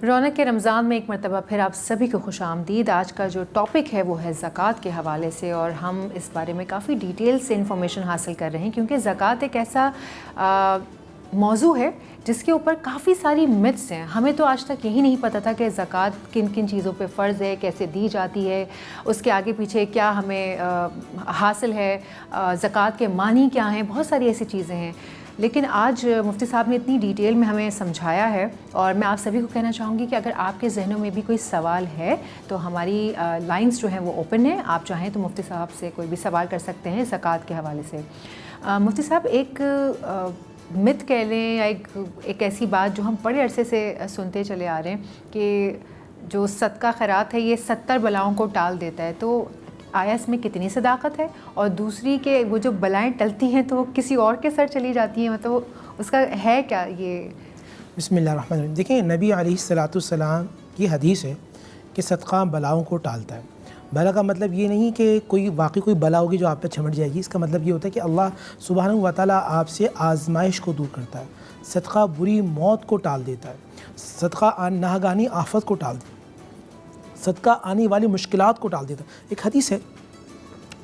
رونق کے رمضان میں ایک مرتبہ پھر آپ سبھی کو خوش آمدید۔ آج کا جو ٹاپک ہے وہ ہے زکوٰۃ کے حوالے سے، اور ہم اس بارے میں کافی ڈیٹیل سے انفارمیشن حاصل کر رہے ہیں، کیونکہ زکوٰۃ ایک ایسا موضوع ہے جس کے اوپر کافی ساری متس ہیں۔ ہمیں تو آج تک یہی نہیں پتہ تھا کہ زکوٰۃ کن کن چیزوں پہ فرض ہے، کیسے دی جاتی ہے، اس کے آگے پیچھے کیا ہمیں حاصل ہے، زکوٰۃ کے معنی کیا ہیں، بہت ساری ایسی چیزیں ہیں۔ لیکن آج مفتی صاحب نے اتنی ڈیٹیل میں ہمیں سمجھایا ہے، اور میں آپ سبھی کو کہنا چاہوں گی کہ اگر آپ کے ذہنوں میں بھی کوئی سوال ہے تو ہماری لائنز جو ہیں وہ اوپن ہیں، آپ چاہیں تو مفتی صاحب سے کوئی بھی سوال کر سکتے ہیں زکوٰۃ کے حوالے سے۔ مفتی صاحب، ایک مت کہہ لیں یا ایک ایسی بات جو ہم بڑے عرصے سے سنتے چلے آ رہے ہیں کہ جو صدقہ خیرات ہے یہ 70 بلاؤں کو ٹال دیتا ہے، تو آیا اس میں کتنی صداقت ہے؟ اور دوسری کہ وہ جو بلائیں ٹلتی ہیں تو وہ کسی اور کے سر چلی جاتی ہیں، مطلب اس کا ہے کیا یہ؟ بسم اللہ الرحمن الرحیم۔ دیکھیں، نبی علیہ السلام کی حدیث ہے کہ صدقہ بلاؤں کو ٹالتا ہے۔ بلا کا مطلب یہ نہیں کہ کوئی بلا ہوگی جو آپ پہ چھمٹ جائے گی، اس کا مطلب یہ ہوتا ہے کہ اللہ سبحانہ و تعالیٰ آپ سے آزمائش کو دور کرتا ہے۔ صدقہ بری موت کو ٹال دیتا ہے، صدقہ ناگہانی آفت کو ٹال دیتا ہے، صدقہ آنے والی مشکلات کو ٹال دیتا ہے۔ ایک حدیث ہے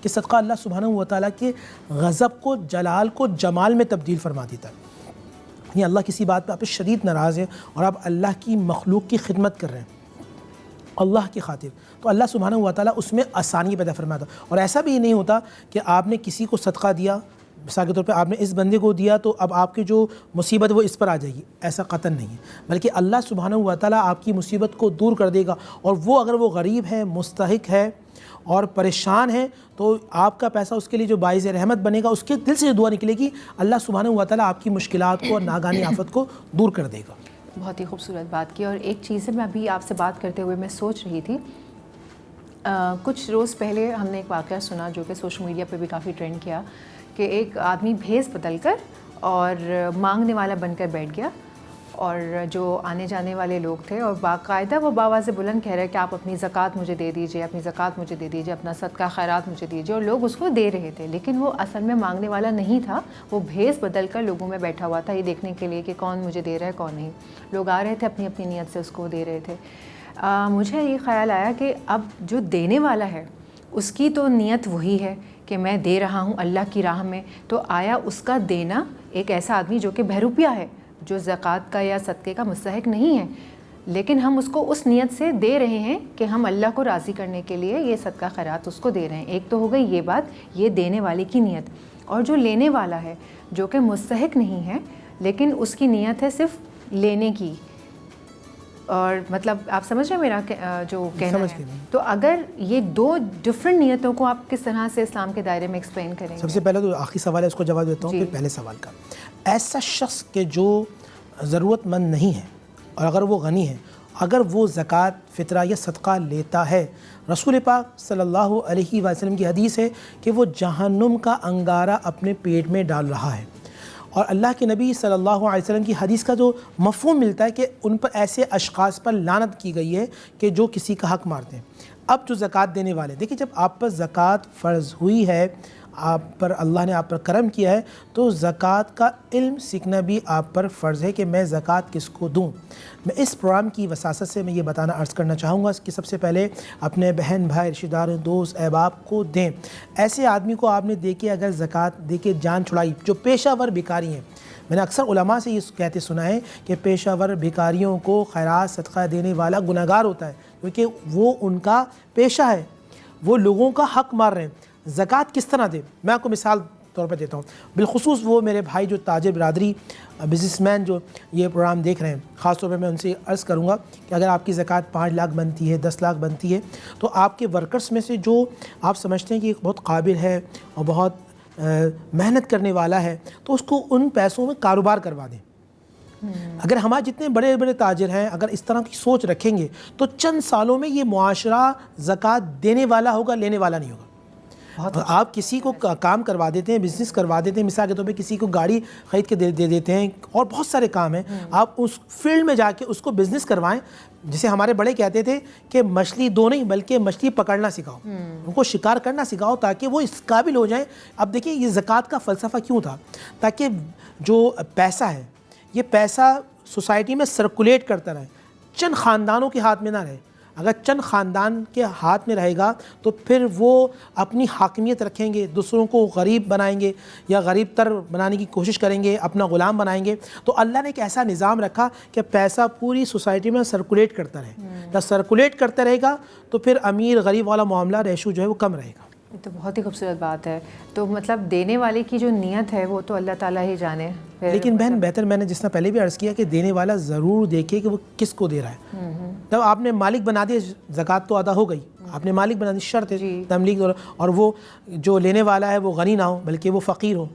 کہ صدقہ اللہ سبحانہ و تعالیٰ کے غضب کو جلال کو جمال میں تبدیل فرما دیتا ہے۔ یہ اللہ کسی بات پہ آپ شدید ناراض ہے اور آپ اللہ کی مخلوق کی خدمت کر رہے ہیں اللہ کی خاطر، تو اللہ سبحانہ و تعالیٰ اس میں آسانی پیدا فرماتا۔ اور ایسا بھی نہیں ہوتا کہ آپ نے کسی کو صدقہ دیا، مثال کے طور پہ آپ نے اس بندے کو دیا تو اب آپ کی جو مصیبت وہ اس پر آ جائے گی، ایسا قطعاً نہیں ہے، بلکہ اللہ سبحانہ و تعالیٰ آپ کی مصیبت کو دور کر دے گا۔ اور وہ اگر وہ غریب ہے، مستحق ہے اور پریشان ہے، تو آپ کا پیسہ اس کے لیے جو باعث رحمت بنے گا، اس کے دل سے دعا نکلے گی، اللہ سبحانہ و تعالیٰ آپ کی مشکلات کو اور ناگہانی آفت کو دور کر دے گا۔ بہت ہی خوبصورت بات کی۔ اور ایک چیز ہے، میں ابھی آپ سے بات کرتے ہوئے میں سوچ رہی تھی، کچھ روز پہلے ہم نے ایک واقعہ سنا جو کہ سوشل میڈیا پہ بھی کافی ٹرینڈ کیا، کہ ایک آدمی بھیس بدل کر اور مانگنے والا بن کر بیٹھ گیا، اور جو آنے جانے والے لوگ تھے اور باقاعدہ وہ باواز بلند کہہ رہے کہ آپ اپنی زکوٰۃ مجھے دے دیجئے، اپنی زکوٰۃ مجھے دے دیجئے، اپنا صدقہ خیرات مجھے دیجئے، اور لوگ اس کو دے رہے تھے، لیکن وہ اصل میں مانگنے والا نہیں تھا، وہ بھیس بدل کر لوگوں میں بیٹھا ہوا تھا یہ دیکھنے کے لیے کہ کون مجھے دے رہا ہے کون نہیں۔ لوگ آ رہے تھے اپنی اپنی نیت سے اس کو دے رہے تھے۔ مجھے یہ خیال آیا کہ اب جو دینے والا ہے اس کی تو نیت وہی ہے کہ میں دے رہا ہوں اللہ کی راہ میں، تو آیا اس کا دینا ایک ایسا آدمی جو کہ بہروپیہ ہے، جو زکوٰۃ کا یا صدقے کا مستحق نہیں ہے، لیکن ہم اس کو اس نیت سے دے رہے ہیں کہ ہم اللہ کو راضی کرنے کے لیے یہ صدقہ خیرات اس کو دے رہے ہیں۔ ایک تو ہو گئی یہ بات، یہ دینے والے کی نیت، اور جو لینے والا ہے جو کہ مستحق نہیں ہے لیکن اس کی نیت ہے صرف لینے کی، اور مطلب آپ سمجھ رہے ہیں میرا جو کہنا ہے؟ تو اگر یہ دو ڈفرینٹ نیتوں کو آپ کس طرح سے اسلام کے دائرے میں ایکسپلین کریں گے؟ سب سے پہلے تو آخری سوال ہے، اس کو جواب دیتا ہوں، پھر پہلے سوال کا۔ ایسا شخص کہ جو ضرورت مند نہیں ہے اور اگر وہ غنی ہے، اگر وہ زکوٰۃ، فطرہ یا صدقہ لیتا ہے، رسول پاک صلی اللہ علیہ وسلم کی حدیث ہے کہ وہ جہنم کا انگارہ اپنے پیٹ میں ڈال رہا ہے۔ اور اللہ کے نبی صلی اللہ علیہ وسلم کی حدیث کا جو مفہوم ملتا ہے کہ ان پر ایسے اشخاص پر لعنت کی گئی ہے کہ جو کسی کا حق مارتے ہیں۔ اب جو زکوٰۃ دینے والے، دیکھیں جب آپ پر زکوٰۃ فرض ہوئی ہے، آپ پر اللہ نے آپ پر کرم کیا ہے، تو زکوٰۃ کا علم سیکھنا بھی آپ پر فرض ہے کہ میں زکوٰۃ کس کو دوں۔ میں اس پروگرام کی وساست سے میں یہ بتانا عرض کرنا چاہوں گا کہ سب سے پہلے اپنے بہن بھائی، رشتہ دار، دوست احباب کو دیں۔ ایسے آدمی کو آپ نے دیکھے اگر زکوٰۃ دے کے جان چھڑائی، جو پیشہ ور بھکاری ہیں، میں نے اکثر علماء سے یہ کہتے سنا ہے کہ پیشہ ور بھکاریوں کو خیرات صدقہ دینے والا گنہگار ہوتا ہے، کیونکہ وہ ان کا پیشہ ہے، وہ لوگوں کا حق مار رہے ہیں۔ زکوٰۃ کس طرح دے؟ میں آپ کو مثال طور پہ دیتا ہوں، بالخصوص وہ میرے بھائی جو تاجر برادری، بزنس مین جو یہ پروگرام دیکھ رہے ہیں، خاص طور پہ میں ان سے عرض کروں گا کہ اگر آپ کی زکوٰۃ 5 لاکھ بنتی ہے، 10 لاکھ بنتی ہے، تو آپ کے ورکرز میں سے جو آپ سمجھتے ہیں کہ بہت قابل ہے اور بہت محنت کرنے والا ہے، تو اس کو ان پیسوں میں کاروبار کروا دیں۔ اگر ہمارے جتنے بڑے بڑے تاجر ہیں اگر اس طرح کی سوچ رکھیں گے تو چند سالوں میں یہ معاشرہ زکوٰۃ دینے والا ہوگا، لینے والا نہیں ہوگا۔ آپ کسی کو کام کروا دیتے ہیں، بزنس کروا دیتے ہیں، مثال کے طور پہ کسی کو گاڑی خرید کے دے دیتے ہیں، اور بہت سارے کام ہیں، آپ اس فیلڈ میں جا کے اس کو بزنس کروائیں۔ جسے ہمارے بڑے کہتے تھے کہ مچھلی دو نہیں بلکہ مچھلی پکڑنا سکھاؤ، ان کو شکار کرنا سکھاؤ تاکہ وہ اس قابل ہو جائیں۔ اب دیکھیں یہ زکوٰۃ کا فلسفہ کیوں تھا؟ تاکہ جو پیسہ ہے یہ پیسہ سوسائٹی میں سرکولیٹ کرتا رہے، چند خاندانوں کے ہاتھ میں نہ رہے. اگر چند خاندان کے ہاتھ میں رہے گا تو پھر وہ اپنی حاکمیت رکھیں گے, دوسروں کو غریب بنائیں گے یا غریب تر بنانے کی کوشش کریں گے, اپنا غلام بنائیں گے. تو اللہ نے ایک ایسا نظام رکھا کہ پیسہ پوری سوسائٹی میں سرکولیٹ کرتا رہے. جب سرکولیٹ کرتا رہے گا تو پھر امیر غریب والا معاملہ ریشو جو ہے وہ کم رہے گا. یہ تو بہت ہی خوبصورت بات ہے. تو مطلب دینے والے کی جو نیت ہے وہ تو اللہ تعالیٰ ہی جانے. لیکن بہن بہتر, میں نے جس طرح پہلے بھی عرض کیا کہ دینے والا ضرور دیکھے کہ وہ کس کو دے رہا ہے. جب آپ نے مالک بنا دیا, زکوٰۃ تو ادا ہو گئی, آپ نے مالک بنا دی, شرط ہے تملیک, اور وہ جو لینے والا ہے وہ غنی نہ ہو بلکہ وہ فقیر ہو,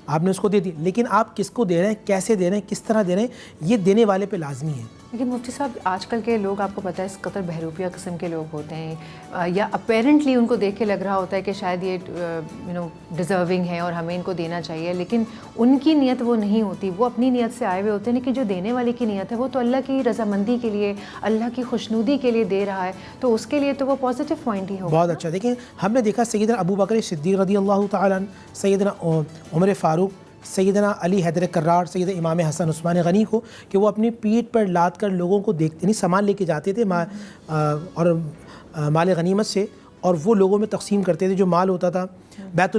آپ نے اس کو دے دی. لیکن آپ کس کو دے رہے ہیں, کیسے دے رہے ہیں, کس طرح دے رہے ہیں, یہ دینے والے پہ لازمی ہے. لیکن مفتی صاحب آج کل کے لوگ آپ کو پتہ ہے اس قدر بہروپیہ قسم کے لوگ ہوتے ہیں, یا اپیرنٹلی ان کو دیکھ کے لگ رہا ہوتا ہے کہ شاید یہ ڈیزرونگ ہے اور ہمیں ان کو دینا چاہیے, لیکن ان کی نیت وہ نہیں ہوتی, وہ اپنی نیت سے آئے ہوئے ہوتے ہیں. لیکن جو دینے والے کی نیت ہے وہ تو اللہ کی رضامندی کے لیے, اللہ کی خوشنودی کے لیے دے رہا ہے, تو اس کے لیے تو وہ پازیٹیو پوائنٹ ہی ہوگا. بہت اچھا. دیکھیں ہم نے دیکھا سیدنا ابو بکر صدیق رضی اللہ تعالیٰ عنہ, سیدنا عمر فاروق, سیدنا علی حیدر کرار, سید امام حسن عثمان غنی کو کہ وہ اپنی پیٹھ پر لاد کر لوگوں کو دیکھتے نہیں, سامان لے کے جاتے تھے اور مال غنیمت سے, اور وہ لوگوں میں تقسیم کرتے تھے. جو مال ہوتا تھا بیت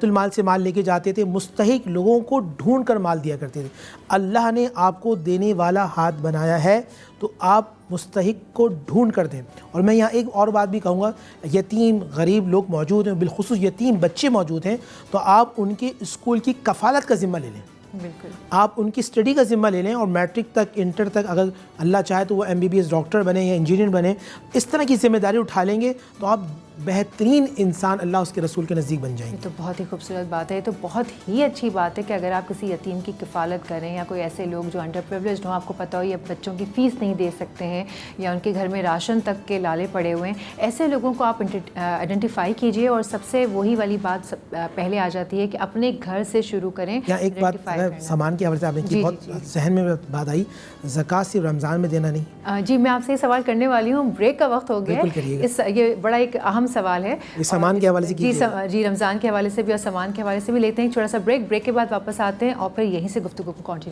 المال سے مال لے کے جاتے تھے, مستحق لوگوں کو ڈھونڈ کر مال دیا کرتے تھے. اللہ نے آپ کو دینے والا ہاتھ بنایا ہے تو آپ مستحق کو ڈھونڈ کر دیں. اور میں یہاں ایک اور بات بھی کہوں گا, یتیم غریب لوگ موجود ہیں, بالخصوص یتیم بچے موجود ہیں, تو آپ ان کے اسکول کی کفالت کا ذمہ لے لیں. بالکل, آپ ان کی اسٹڈی کا ذمہ لے لیں, اور میٹرک تک, انٹر تک, اگر اللہ چاہے تو وہ MBBS ڈاکٹر بنے یا انجینئر بنے, اس طرح کی ذمہ داری اٹھا لیں گے تو آپ بہترین انسان اللہ اس کے رسول کے نزدیک بن جائیں گے. یہ تو بہت ہی خوبصورت بات ہے. یہ تو بہت ہی اچھی بات ہے کہ اگر آپ کسی یتیم کی کفالت کریں, یا کوئی ایسے لوگ جو انڈر پریولیجڈ ہوں, آپ کو پتہ ہو یہ بچوں کی فیس نہیں دے سکتے ہیں, یا ان کے گھر میں راشن تک کے لالے پڑے ہوئے ہیں, ایسے لوگوں کو آپ آئیڈینٹیفائی کیجئے. اور سب سے وہی والی بات پہلے آ جاتی ہے کہ اپنے گھر سے شروع کریں. یہاں ایک بات سامان کے حوالے سے آپ نے کی, بہت ذہن میں بات آئی, زکوٰۃ صرف رمضان میں دینا نہیں. جی میں آپ سے یہ سوال کرنے والی ہوں, بریک کا وقت ہو گیا ہے, یہ بڑا ایک اہم سوال ہے. سامان کے حوالے سے جی رمضان کے حوالے سے بھی اور سامان کے حوالے سے بھی لیتے ہیں چھوٹا سا بریک کے بعد واپس آتے ہیں اور پھر یہیں سے گفتگو کو کنٹینیو